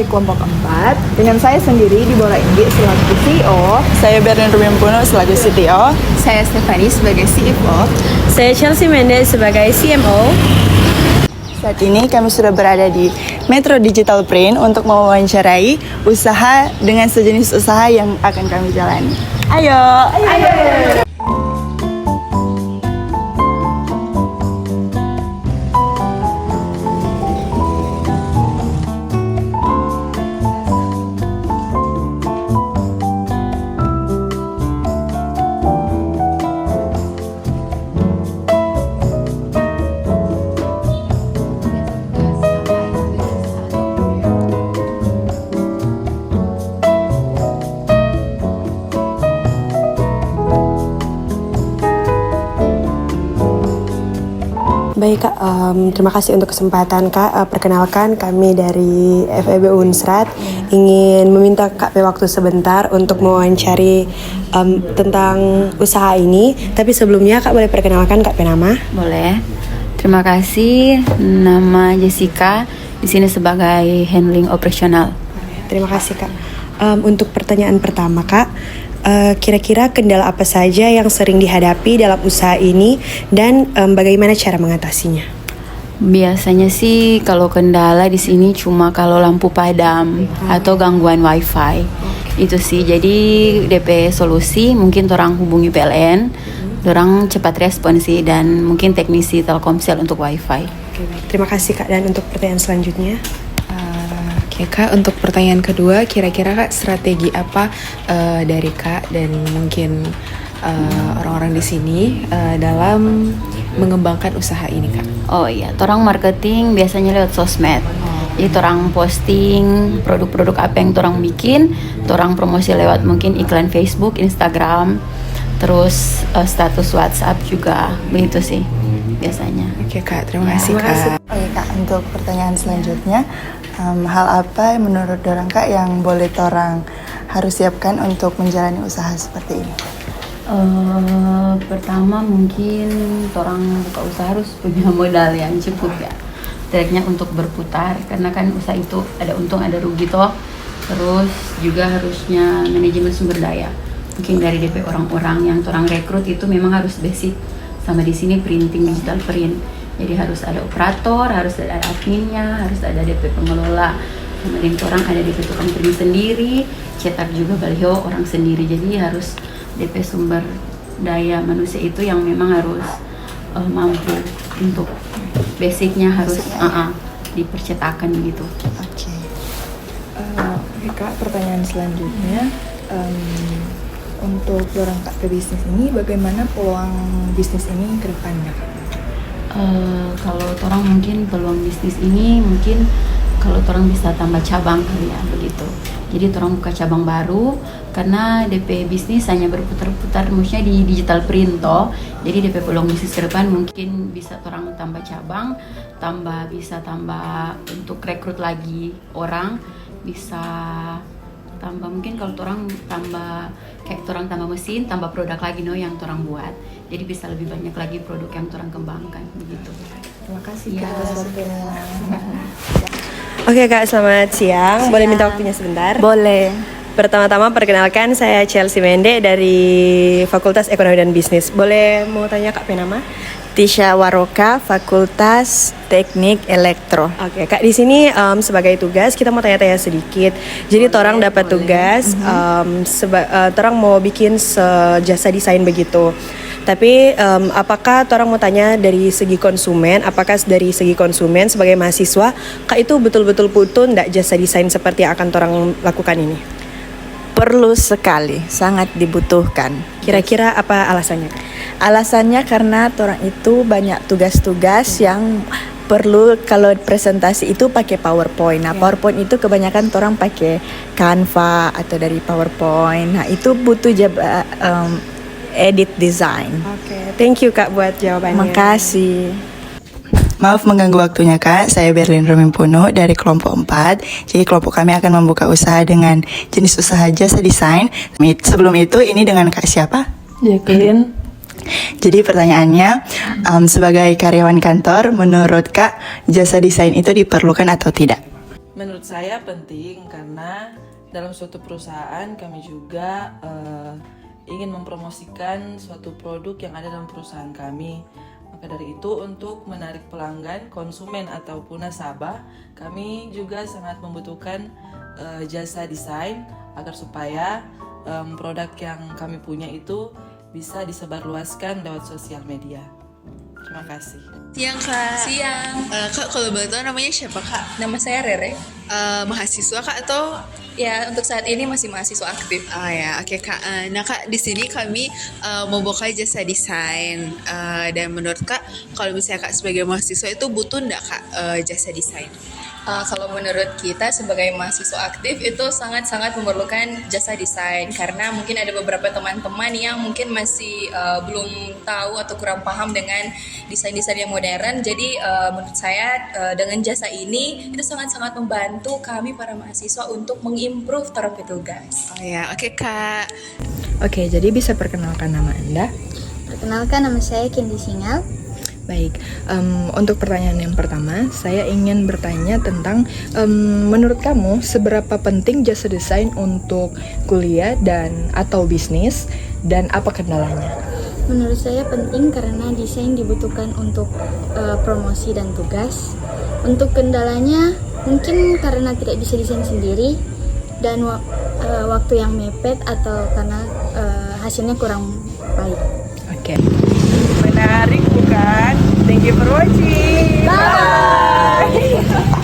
kelompok 4 dengan saya sendiri di Bola Indi selaku CEO. Saya Berlin Rumimpuno selaku CTO. Saya Stefani sebagai CFO. Saya Chelsea Mendes sebagai CMO. Saat ini kami sudah berada di Metro Digital Print untuk mewawancarai usaha dengan sejenis usaha yang akan kami jalani. Ayo. Baik Kak, terima kasih untuk kesempatan Kak. Perkenalkan kami dari FEB Unsrat ingin meminta Kak waktu sebentar untuk mewawancari tentang usaha ini. Tapi sebelumnya Kak boleh perkenalkan Kak nama? Boleh. Terima kasih. Nama Jessica di sini sebagai handling operasional. Terima kasih Kak. Untuk pertanyaan pertama Kak, kira-kira kendala apa saja yang sering dihadapi dalam usaha ini dan bagaimana cara mengatasinya? Biasanya sih kalau kendala di sini cuma kalau lampu padam atau gangguan wifi. Itu sih. Jadi DP solusi mungkin orang hubungi PLN, orang cepat respon sih, dan mungkin teknisi Telkomsel untuk wifi. Oke, baik. Terima kasih Kak. Dan untuk pertanyaan selanjutnya? Oke Kak, untuk pertanyaan kedua, kira-kira Kak strategi apa dari Kak dan mungkin orang-orang di sini dalam mengembangkan usaha ini Kak? Oh iya, orang marketing biasanya lewat sosmed. Jadi orang posting produk-produk apa yang orang bikin, orang promosi lewat mungkin iklan Facebook, Instagram, terus status WhatsApp juga, begitu sih biasanya. Oke Kak, terima kasih Kak. Oke Kak, untuk pertanyaan selanjutnya, hal apa menurut dorang Kak yang boleh orang harus siapkan untuk menjalani usaha seperti ini? Pertama mungkin orang buka usaha harus punya modal yang cukup ya. Triknya untuk berputar, karena kan usaha itu ada untung ada rugi toh. Terus juga harusnya manajemen sumber daya. Mungkin dari DP orang-orang yang orang rekrut itu memang harus basic. Sama di sini printing digital print. Jadi harus ada operator, harus ada adminnya, harus ada DP pengelola. Kemudian orang ada DP tukang print sendiri, cetak juga baliho orang sendiri. Jadi harus DP sumber daya manusia itu yang memang harus mampu untuk basicnya harus dipercetakan gitu. Oke Kak, pertanyaan selanjutnya, untuk orang Kak ke bisnis ini, bagaimana peluang bisnis ini ke depannya? Kalau orang mungkin peluang bisnis ini mungkin kalau orang bisa tambah cabang kali ya, begitu. Jadi orang buka cabang baru karena DP bisnis hanya berputar-putar maksudnya di digital print toh. Jadi DP peluang bisnis ke depan mungkin bisa orang tambah cabang, bisa tambah untuk rekrut lagi orang, bisa tambah mungkin kalau orang tambah kayak orang tambah mesin, tambah produk lagi yang orang buat. Jadi bisa lebih banyak lagi produk yang orang kembangkan begitu. Terima kasih Ya. Kak atas waktunya. Oke Kak, selamat siang. Boleh minta waktunya sebentar? Boleh. Pertama-tama perkenalkan saya Chelsea Mende dari Fakultas Ekonomi dan Bisnis. Boleh mau tanya Kak nama? Tisha Waroka, Fakultas Teknik Elektro. Oke Kak, di sini sebagai tugas kita mau tanya-tanya sedikit. Jadi orang dapat tugas, orang mau bikin jasa desain begitu. Tapi apakah orang mau tanya dari segi konsumen, apakah dari segi konsumen sebagai mahasiswa, Kak itu betul-betul butuh ndak jasa desain seperti yang akan orang lakukan ini? Perlu sekali, sangat dibutuhkan. Kira-kira apa alasannya Kak? Alasannya karena orang itu banyak tugas-tugas yang perlu kalau presentasi itu pakai PowerPoint. Nah, PowerPoint itu kebanyakan orang pakai Canva atau dari PowerPoint. Nah, itu butuh edit design. Oke, thank you Kak buat jawabannya. Makasih. Maaf mengganggu waktunya Kak, saya Berlin Rumimpuno dari kelompok 4. Jadi kelompok kami akan membuka usaha dengan jenis usaha jasa desain. Sebelum itu ini dengan Kak siapa? Jacqueline. Jadi pertanyaannya, sebagai karyawan kantor, menurut Kak jasa desain itu diperlukan atau tidak? Menurut saya penting karena dalam suatu perusahaan kami juga ingin mempromosikan suatu produk yang ada dalam perusahaan kami. Maka dari itu untuk menarik pelanggan, konsumen ataupun nasabah, kami juga sangat membutuhkan jasa desain agar supaya produk yang kami punya itu bisa disebarluaskan lewat sosial media. Terima kasih. Siang Kak. Siang. Kak, kalau boleh tahu namanya siapa Kak? Nama saya Rere. Mahasiswa Kak atau? Ya, untuk saat ini masih mahasiswa aktif. Oh ya, oke Kak. Nah Kak, di sini kami membuka jasa desain. Dan menurut Kak, kalau misalnya Kak sebagai mahasiswa itu butuh nggak Kak jasa desain? Kalau menurut kita sebagai mahasiswa aktif itu sangat-sangat memerlukan jasa desain karena mungkin ada beberapa teman-teman yang mungkin masih belum tahu atau kurang paham dengan desain-desain yang modern. Jadi menurut saya dengan jasa ini itu sangat-sangat membantu kami para mahasiswa untuk mengimprove cara petugas. Oh ya, oke Kak. Oke, jadi bisa perkenalkan nama Anda? Perkenalkan, nama saya Kendi Singal. Baik, untuk pertanyaan yang pertama, saya ingin bertanya tentang menurut kamu seberapa penting jasa desain untuk kuliah dan atau bisnis dan apa kendalanya? Menurut saya penting karena desain dibutuhkan untuk promosi dan tugas. Untuk kendalanya mungkin karena tidak bisa desain sendiri dan waktu yang mepet atau karena hasilnya kurang baik. Oke. Menarik bukan? Thank you for watching. Bye.